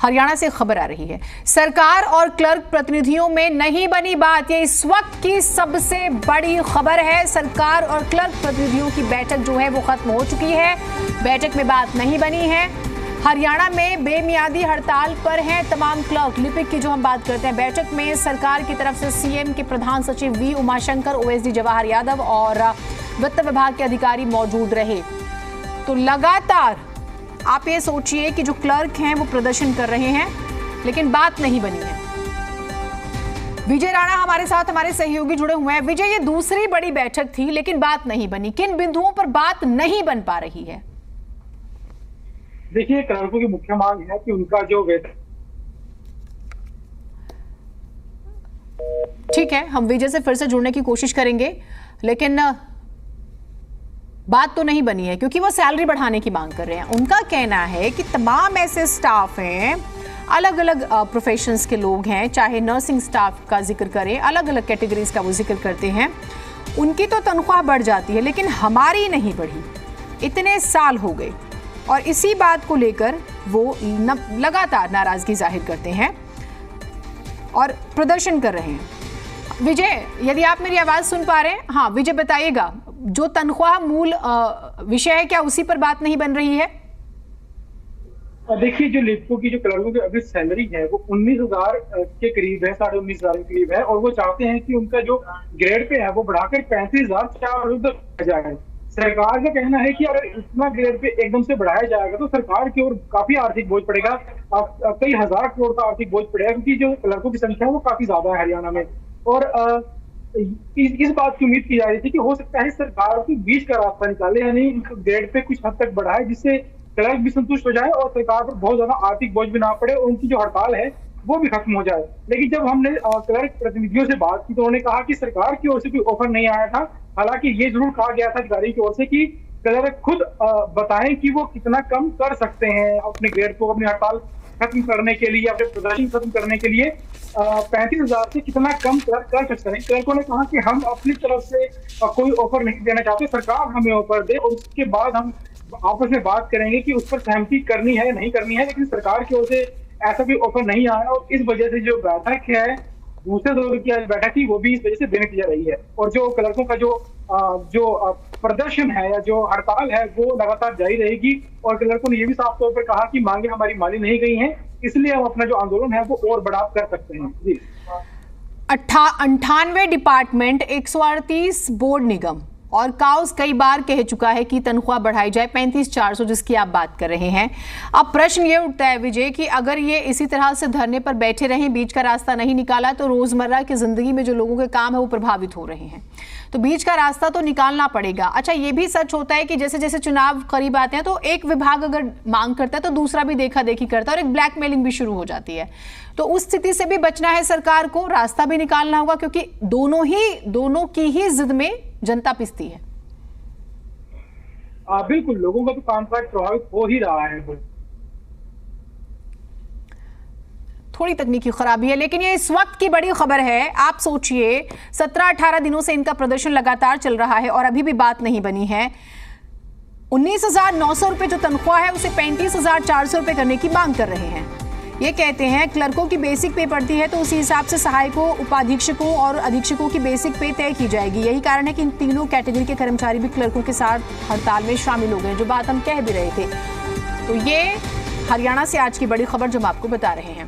हरियाणा से खबर आ रही है, सरकार और क्लर्क प्रतिनिधियों में नहीं बनी बात। ये इस वक्त की सबसे बड़ी खबर है। सरकार और क्लर्क प्रतिनिधियों की बैठक जो है वो खत्म हो चुकी है। बैठक में बात नहीं बनी है। हरियाणा में बेमियादी हड़ताल पर हैं तमाम क्लर्क। लिपिक की जो हम बात करते हैं, बैठक में सरकार की तरफ से सीएम के प्रधान सचिव वी उमाशंकर, ओएसडी जवाहर यादव और वित्त विभाग के अधिकारी मौजूद रहे। तो लगातार आप ये सोचिए कि जो क्लर्क हैं वो प्रदर्शन कर रहे हैं, लेकिन बात नहीं बनी है। विजय राणा हमारे साथ, हमारे सहयोगी जुड़े हुए हैं। विजय, ये दूसरी बड़ी बैठक थी लेकिन बात नहीं बनी। किन बिंदुओं पर बात नहीं बन पा रही है? देखिए, क्लर्कों की मुख्य मांग है कि उनका जो वेतन। ठीक है, हम विजय से फिर से जुड़ने की कोशिश करेंगे, लेकिन बात तो नहीं बनी है क्योंकि वो सैलरी बढ़ाने की मांग कर रहे हैं। उनका कहना है कि तमाम ऐसे स्टाफ हैं, अलग अलग प्रोफेशंस के लोग हैं, चाहे नर्सिंग स्टाफ का जिक्र करें, अलग अलग कैटेगरीज का वो जिक्र करते हैं, उनकी तो तनख्वाह बढ़ जाती है लेकिन हमारी नहीं बढ़ी। इतने साल हो गए और इसी बात को लेकर वो लगातार नाराजगी जाहिर करते हैं और प्रदर्शन कर रहे हैं। विजय, यदि आप मेरी आवाज सुन पा रहे हैं? हाँ विजय, बताइएगा, जो तनख्वाह मूल विषय है, क्या उसी पर बात नहीं बन रही है? देखिए, जो लिपिकों की, जो क्लर्कों की अभी सैलरी है वो 19,000 के करीब है, 19,500 के करीब है, और वो चाहते हैं कि उनका जो ग्रेड पे है वो बढ़ाकर 35,400 तक जाए। सरकार का कहना है कि अगर इतना ग्रेड पे एकदम से बढ़ाया जाएगा तो सरकार की ओर काफी आर्थिक बोझ पड़ेगा, कई हजार करोड़ का आर्थिक बोझ पड़ेगा, क्योंकि जो क्लर्कों की संख्या है वो काफी ज्यादा है हरियाणा में। और इस बात की उम्मीद की जा रही थी कि हो सकता है सरकार की बीच का रास्ता निकाले, यानी ग्रेड पे कुछ हद तक बढ़ाए जिससे क्लर्क भी संतुष्ट हो जाए और सरकार पर बहुत ज्यादा आर्थिक बोझ भी ना पड़े और उनकी जो हड़ताल है वो भी खत्म हो जाए। लेकिन जब हमने क्लर्क प्रतिनिधियों से बात की तो उन्होंने कहा कि सरकार की ओर से कोई ऑफर नहीं आया था। हालांकि ये जरूर कहा गया था अधिकारी की ओर से कि क्लर्क खुद बताएं कि वो कितना कम कर सकते हैं अपने ग्रेड को, अपनी हड़ताल खत्म करने के लिए, अपने प्रदर्शन खत्म करने के लिए 35,000 से कितना कम कर सकते हैं। क्लर्कों ने कहा कि हम अपनी तरफ से कोई ऑफर नहीं देना चाहते, सरकार हमें ऑफर दे और उसके बाद हम आपस में बात करेंगे कि उस पर सहमति करनी है नहीं करनी है। लेकिन सरकार की ओर से ऐसा भी ऑफर नहीं आया और इस वजह से जो बैठक है, दूसरे दौर की बैठक थी, वो भी इस वजह से देने की जा रही है। और जो क्लर्कों का जो प्रदर्शन है या जो हड़ताल है वो लगातार जारी रहेगी। और क्लर्कों ने ये भी साफ तौर पर कहा कि मांगे हमारी मानी नहीं गई हैं, इसलिए हम अपना जो आंदोलन है वो और बढ़ा कर सकते हैं। जी, 98 डिपार्टमेंट, 138 बोर्ड निगम और काउस कई बार कह चुका है कि तनख्वाह बढ़ाई जाए 35,400, जिसकी आप बात कर रहे हैं। अब प्रश्न ये उठता है विजय कि अगर ये इसी तरह से धरने पर बैठे रहें, बीच का रास्ता नहीं निकाला, तो रोजमर्रा की जिंदगी में जो लोगों के काम है वो प्रभावित हो रहे हैं। तो बीच का रास्ता तो निकालना पड़ेगा। अच्छा, ये भी सच होता है कि जैसे जैसे चुनाव करीब आते हैं तो एक विभाग अगर मांग करता है तो दूसरा भी देखा देखी करता है और एक ब्लैकमेलिंग भी शुरू हो जाती है। तो उस स्थिति से भी बचना है सरकार को, रास्ता भी निकालना होगा, क्योंकि दोनों की ही जिद में जनता पिसती है। बिल्कुल, लोगों का तो कामकाज प्रभावित हो ही रहा है। थोड़ी तकनीकी खराबी है, लेकिन ये इस वक्त की बड़ी खबर है। आप सोचिए, 17-18 दिनों से इनका प्रदर्शन लगातार चल रहा है और अभी भी बात नहीं बनी है। 19,900 रुपए जो तनख्वाह है उसे 35,400 रुपए करने की मांग कर रहे हैं। ये कहते हैं क्लर्कों की बेसिक पे पड़ती है तो उसी हिसाब से सहायकों, उपाधीक्षकों और अधीक्षकों की बेसिक पे तय की जाएगी। यही कारण है कि इन तीनों कैटेगरी के कर्मचारी भी क्लर्कों के साथ हड़ताल में शामिल हो गए, जो बात हम कह भी रहे थे। तो ये हरियाणा से आज की बड़ी खबर जो हम आपको बता रहे हैं।